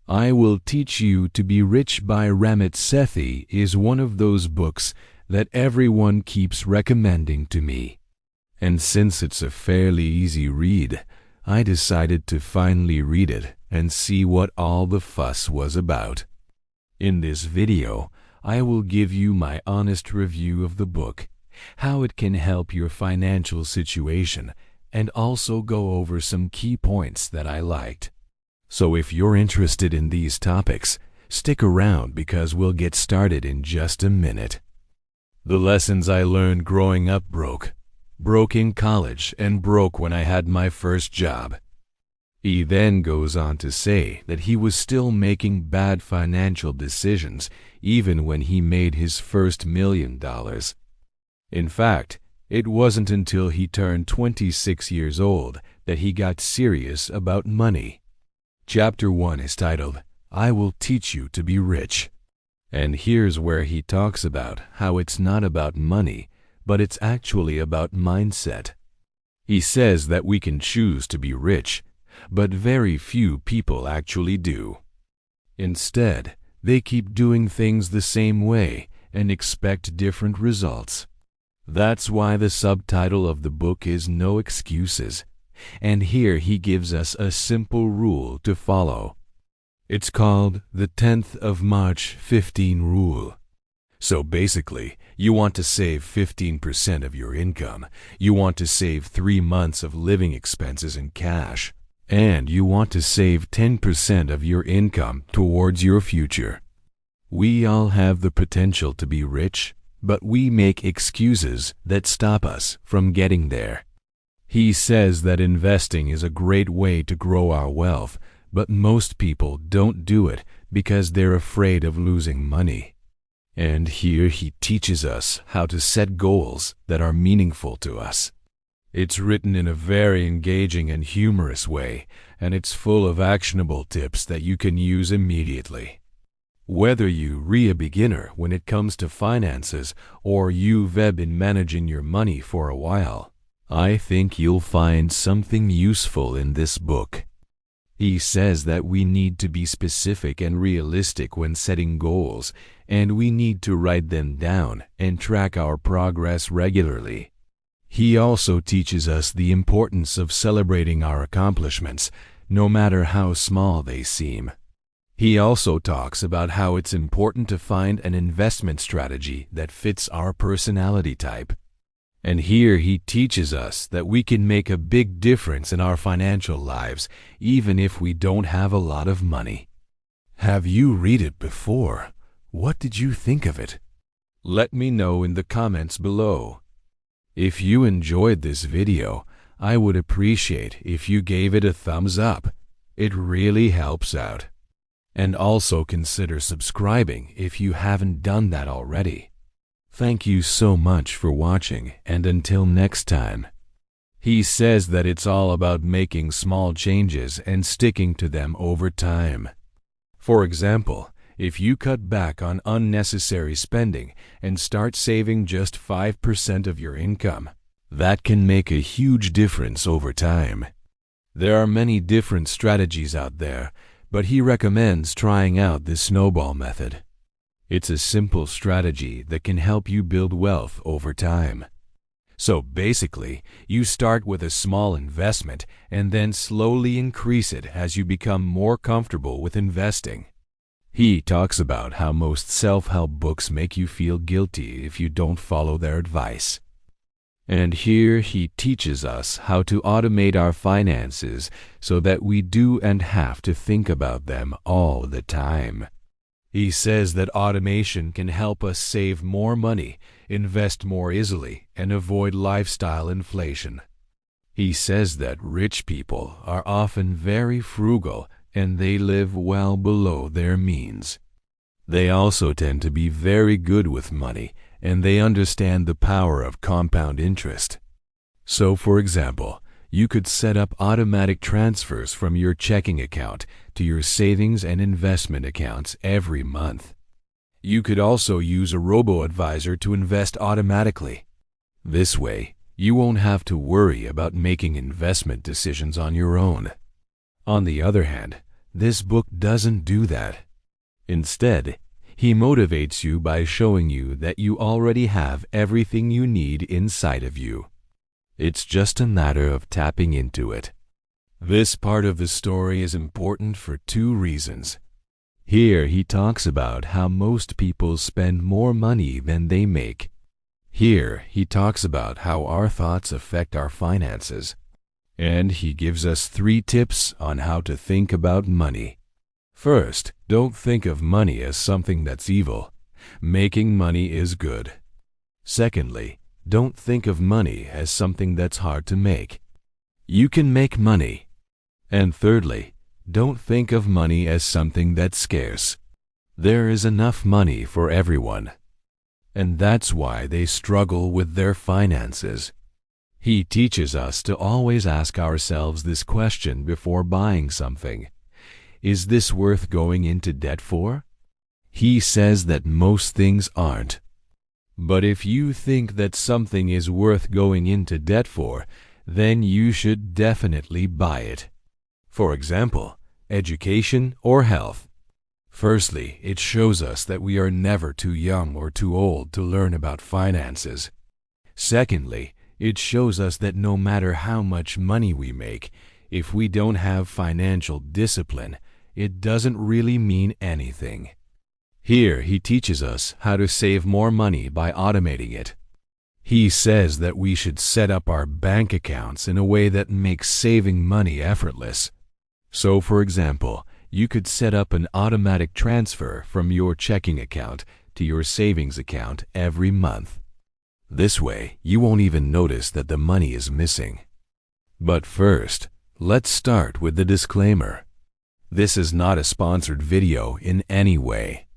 I Will Teach You to Be Rich by Ramit Sethi is one of those books that everyone keeps recommending to me. And since it's a fairly easy read, I decided to finally read it and see what all the fuss was about. In this video, I will give you my honest review of the book, how it can help your financial situation, and also go over some key points that I liked. So if you're interested in these topics, stick around because we'll get started in just a minute. The lessons I learned growing up broke in college and broke when I had my first job. He then goes on to say that he was still making bad financial decisions even when he made his first $1 million. In fact, it wasn't until he turned 26 years old that he got serious about money. Chapter 1 is titled, I Will Teach You to Be Rich. And here's where he talks about how it's not about money, but it's actually about mindset. He says that we can choose to be rich, but very few people actually do. Instead, they keep doing things the same way and expect different results. That's why the subtitle of the book is No Excuses, and here he gives us a simple rule to follow. It's called the 10th of March 15 rule. So basically, you want to save 15% of your income, you want to save 3 months of living expenses in cash, and you want to save 10% of your income towards your future. We all have the potential to be rich, but we make excuses that stop us from getting there. He says that investing is a great way to grow our wealth, but most people don't do it because they're afraid of losing money. And here he teaches us how to set goals that are meaningful to us. It's written in a very engaging and humorous way, and it's full of actionable tips that you can use immediately. Whether you're a beginner when it comes to finances or you've been managing your money for a while, I think you'll find something useful in this book. He says that we need to be specific and realistic when setting goals, and we need to write them down and track our progress regularly. He also teaches us the importance of celebrating our accomplishments, no matter how small they seem. He also talks about how it's important to find an investment strategy that fits our personality type. And here he teaches us that we can make a big difference in our financial lives, even if we don't have a lot of money. Have you read it before? What did you think of it? Let me know in the comments below. If you enjoyed this video, I would appreciate if you gave it a thumbs up. It really helps out. And also consider subscribing if you haven't done that already. Thank you so much for watching, and until next time. He says that it's all about making small changes and sticking to them over time. For example, if you cut back on unnecessary spending and start saving just 5% of your income, that can make a huge difference over time. There are many different strategies out there, but he recommends trying out the snowball method. It's a simple strategy that can help you build wealth over time. So basically, you start with a small investment and then slowly increase it as you become more comfortable with investing. He talks about how most self-help books make you feel guilty if you don't follow their advice. And here he teaches us how to automate our finances so that we don't have to think about them all the time. He says that automation can help us save more money, invest more easily, and avoid lifestyle inflation. He says that rich people are often very frugal and they live well below their means. They also tend to be very good with money, and they understand the power of compound interest. So, for example, you could set up automatic transfers from your checking account to your savings and investment accounts every month. You could also use a robo-advisor to invest automatically. This way, you won't have to worry about making investment decisions on your own. On the other hand, this book doesn't do that. Instead, he motivates you by showing you that you already have everything you need inside of you. It's just a matter of tapping into it. This part of the story is important for two reasons. Here he talks about how most people spend more money than they make. Here he talks about how our thoughts affect our finances. And he gives us 3 tips on how to think about money. First, don't think of money as something that's evil. Making money is good. Secondly, don't think of money as something that's hard to make. You can make money. And thirdly, don't think of money as something that's scarce. There is enough money for everyone. And that's why they struggle with their finances. He teaches us to always ask ourselves this question before buying something. Is this worth going into debt for? He says that most things aren't. But if you think that something is worth going into debt for, then you should definitely buy it. For example, education or health. Firstly, it shows us that we are never too young or too old to learn about finances. Secondly, it shows us that no matter how much money we make, if we don't have financial discipline, it doesn't really mean anything. Here he teaches us how to save more money by automating it. He says that we should set up our bank accounts in a way that makes saving money effortless. So, for example, you could set up an automatic transfer from your checking account to your savings account every month. This way, you won't even notice that the money is missing. But first, let's start with the disclaimer. This is not a sponsored video in any way.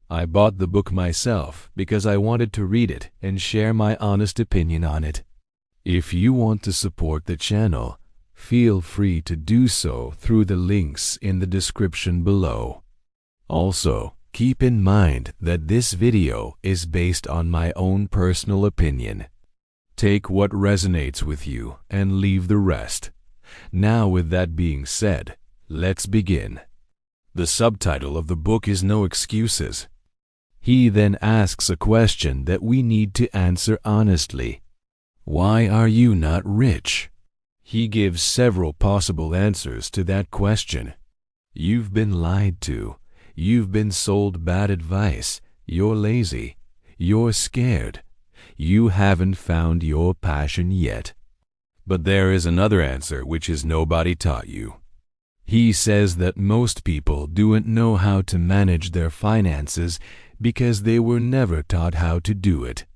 I bought the book myself because I wanted to read it and share my honest opinion on it. If you want to support the channel, feel free to do so through the links in the description below. Also, keep in mind that this video is based on my own personal opinion. Take what resonates with you and leave the rest. Now, with that being said, let's begin. The subtitle of the book is No Excuses. He then asks a question that we need to answer honestly. Why are you not rich? He gives several possible answers to that question. You've been lied to. You've been sold bad advice. You're lazy. You're scared. You haven't found your passion yet. But there is another answer which is nobody taught you. He says that most people don't know how to manage their finances because they were never taught how to do it.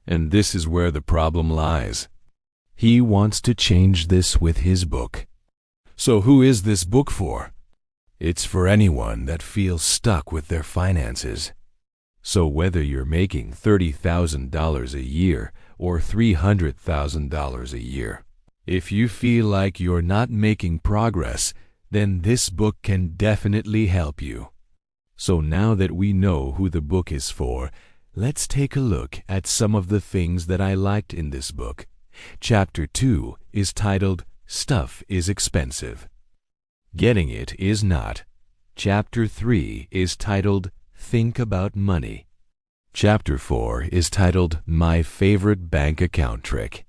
And this is where the problem lies. He wants to change this with his book. So who is this book for? It's for anyone that feels stuck with their finances. So whether you're making $30,000 a year or $300,000 a year, if you feel like you're not making progress, then this book can definitely help you. So now that we know who the book is for, let's take a look at some of the things that I liked in this book. Chapter 2 is titled, Stuff is Expensive. Getting it is not. Chapter 3 is titled, Think About Money. Chapter 4 is titled, My Favorite Bank Account Trick.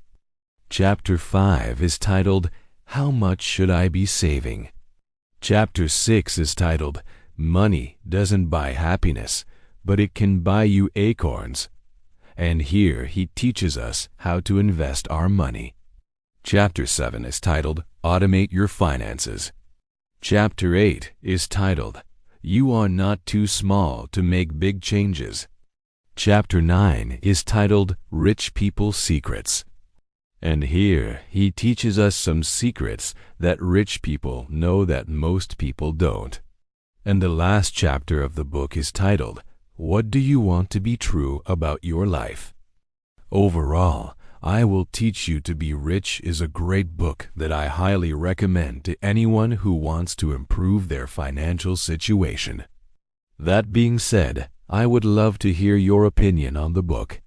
Chapter 5 is titled, How Much Should I Be Saving? Chapter 6 is titled, Money Doesn't Buy Happiness, but it can buy you acorns. And here he teaches us how to invest our money. Chapter 7 is titled, Automate Your Finances. Chapter 8 is titled, You Are Not Too Small to Make Big Changes. Chapter 9 is titled, Rich People's Secrets. And here he teaches us some secrets that rich people know that most people don't. And the last chapter of the book is titled, What do you want to be true about your life? Overall, I Will Teach You to Be Rich is a great book that I highly recommend to anyone who wants to improve their financial situation. That being said, I would love to hear your opinion on the book.